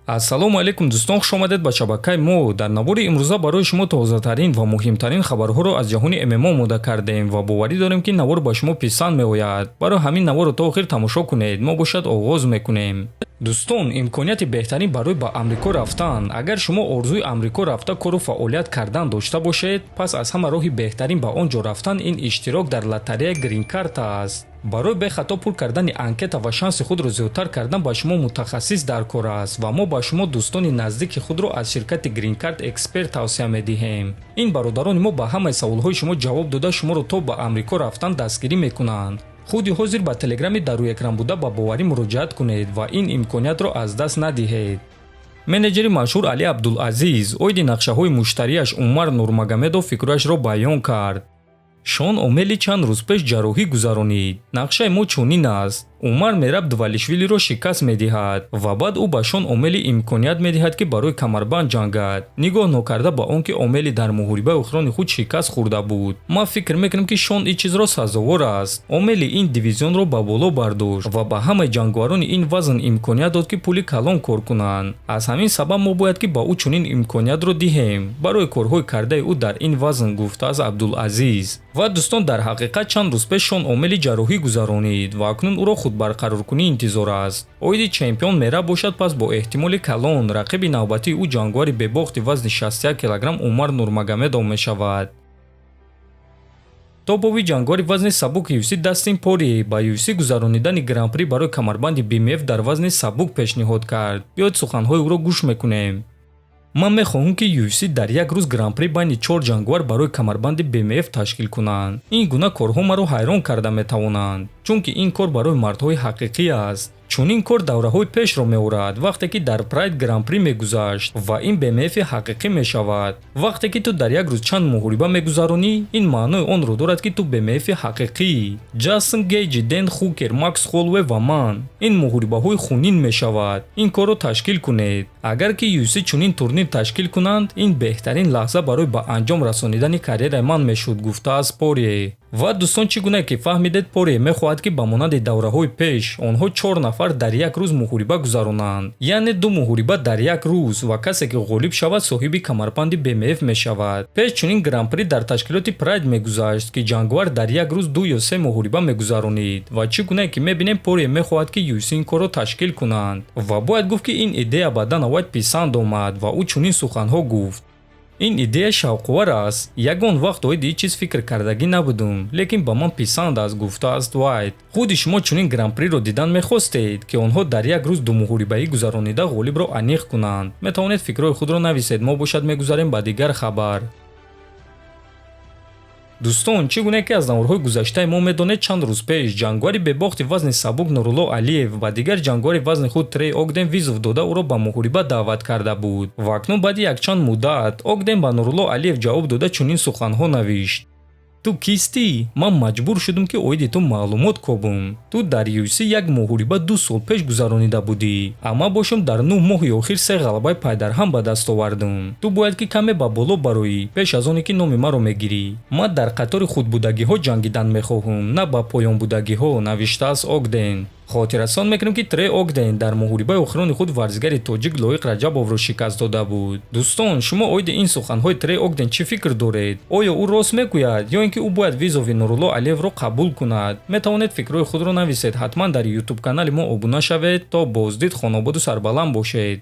ассалому алайкум дӯстон, хуш омадед ба шабакаи мо. Дар навори имрӯза барои шумо тозатарин ва муҳимтарин хабарҳоро аз ҷаҳони ММО омода кардем ва боварӣ дорем ки навор ба шумо писанд меояд. Барои ҳамин наворро то охир тамошо кунед. Мо бошад оғоз мекунем. дӯстон, имконияти беҳтарин барои ба амрико рафтан. Агар шумо орзуи амрико рафта кору фаъолият кардан дошта бошед, пас аз ҳама роҳи беҳтарин ба он ҷо рафтан ин иштирок дар лотареяи грин карт аст. барои бехато пур кардани анкета ва шанси худро зиёдтар кардан ба шумо мутахассис даркор аст ва мо ба шумо дӯстони наздики худро аз ширкати грин карт эксперт тавсия медиҳем. ин бародарони мо ба ҳамаи саволҳои шумо ҷавоб дода шуморо то ба амрико рафтан дастгирӣ мекунанд. худи ҳозир ба телеграми дар рӯи экран буда ба боварӣ муроҷиат кунед ва ин имкониятро аз даст надиҳед. менеҷери машҳур Али Абдулазиз оиди нақшаҳои муштариаш Умар Нурмагомедов фикрашро баён кард. шон омели чанд рӯз пеш ҷарроҳӣ гузаронид. нақшаи мо чунин аст. умар мераб Двалишвилиро шикаст медиҳад ва баъд ӯ ба шон омели имконият медиҳад ки барои камарбанд ҷангад. нигоҳ нокарда ба он ки омели дар муҳорибаи охирони худ шикаст хӯрда буд, ма фикр мекунем ки шон ин чизро сазовор аст. омели ин дивизионро ба боло бардошт ва ба ҳамаи ҷангаварони ин вазн имконият дод ки пули калон кор кунанд. аз ҳамин сабаб мо бояд ки ба ӯ чунин имкониятро диҳем барои корҳои кардаи ӯ дар ин вазн, гуфтааст Абдулазиз. ва дӯстон, дар ҳақиқат чанд рӯз пеш шон омели ҷарроҳӣ гузаронид ва акнун ӯро худбарқароркунӣ интизор аст. оиди чемпион мераб бошад, пас бо эҳтимоли калон рақиби навбатии ӯ ҷангавари бебохти вазни 61 кг Умар Нурмагомедов мешавад. тобови ҷангавари вазни сабук UFC Дастин Порие ба UFC гузаронидани гран-при барои камарбанди BMF дар вазни сабук пешниҳод кард. биёед суханҳои ӯро гӯш мекунем. ман мехоҳам ки UFC дар як рӯз гран-при байни 4 ҷангавар барои камарбанди BMF ташкил кунанд. ин гуна корҳо маро ҳайрон карда метавонанд, чунки ин кор барои мардҳои ҳақиқӣ аст. чунин кор давраҳои пешро меорад, вақте ки дар Pride гран-при мегузашт ва ин BMF-и ҳақиқӣ мешавад. вақте ки ту дар як рӯз чанд муҳориба мегузаронӣ, ин маънои онро дорад ки ту BMF-и ҳақиқӣ. Ҷастин Гейҷи, Дэн Хукер, Макс Холлоуэй ва ман. ин муҳорибаҳои хунин мешавад. ин корро ташкил кунед. агар ки UFC чунин турнир ташкил кунанд, ин беҳтарин лаҳза барои ба анҷом расонидани карьераи ман мешуд, гуфтааст Порие. ва дӯстон, чӣ гуна ки фаҳмидед, Порие мехоҳад ки ба монанди давраҳои пеш онҳо 4 нафар дар як рӯз муҳориба гузаронанд, яъне 2 муҳориба дар як рӯз ва касе ки ғолиб шавад соҳиби камарбанди BMF мешавад. пеш чунин гран-при дар ташкилоти Pride мегузашт ки ҷангавар дар як рӯз 2 ё 3 муҳориба мегузаронид ва чӣ гуна ки мебинем Порие мехоҳад ки UFC ин корро ташкил кунанд ва бояд гуфт ки ин идея ба Дана Вайт писанд омад ва ӯ чунин суханҳо гуфт. ин идея шавқовар аст. ягон вақт оиди чиз фикр кардагӣ набудум, лекин ба ман писанд аст, гуфтааст Вайт. худи шумо чунин гран-приро дидан мехостед ки онҳо дар як рӯз 2 муҳорибаӣ гузаронида ғолибро аниқ кунанд? метавонед фикрҳои худро нависед. мо бошад мегузарем ба дигар хабар. дӯстон, чӣ гуна ки аз наворҳои гузаштаи мо медонед, чанд рӯз пеш ҷангавари бебохти вазни сабук Нурулло Алиев ба дигар ҷангавари вазни худ Трей Огден визов дода ӯро ба муҳориба даъват карда буд. ва акнун баъди якчанд муддат Огден ба Нурулло Алиев ҷавоб дода чунин суханҳо навишт: ту кистӣ? ман маҷбур шудам ки оиди ту маълумот кобум. ту дар UFC як муҳориба 2 сол пеш гузаронида будӣ, амма бошам дар 9 моҳи охир 3 ғалабаи пайдарҳам ба даст овардум. ту бояд ки каме ба боло бароӣ пеш аз оне ки номи маро мегирӣ. ман дар қатори худбудагиҳо ҷангидан мехоҳам, на ба поёнбудагиҳо, навиштааст Огден. хотиррасон мекунем ки Трей Огден дар муҳорибаи охирони худ варзигари тоҷик Лоиқ Раҷабовро шикаст дода буд. дӯстон, шумо оиди ин суханҳои Трей Огден чӣ фикр доред? оё ӯ рост мегӯяд ё ин ки ӯ бояд визови Нурулло Алиевро қабул кунад? метавонед фикрҳои худро нависед. ҳатман дар YouTube канали мо обуна шавед. то боздид, хонободу сарбаланд бошед.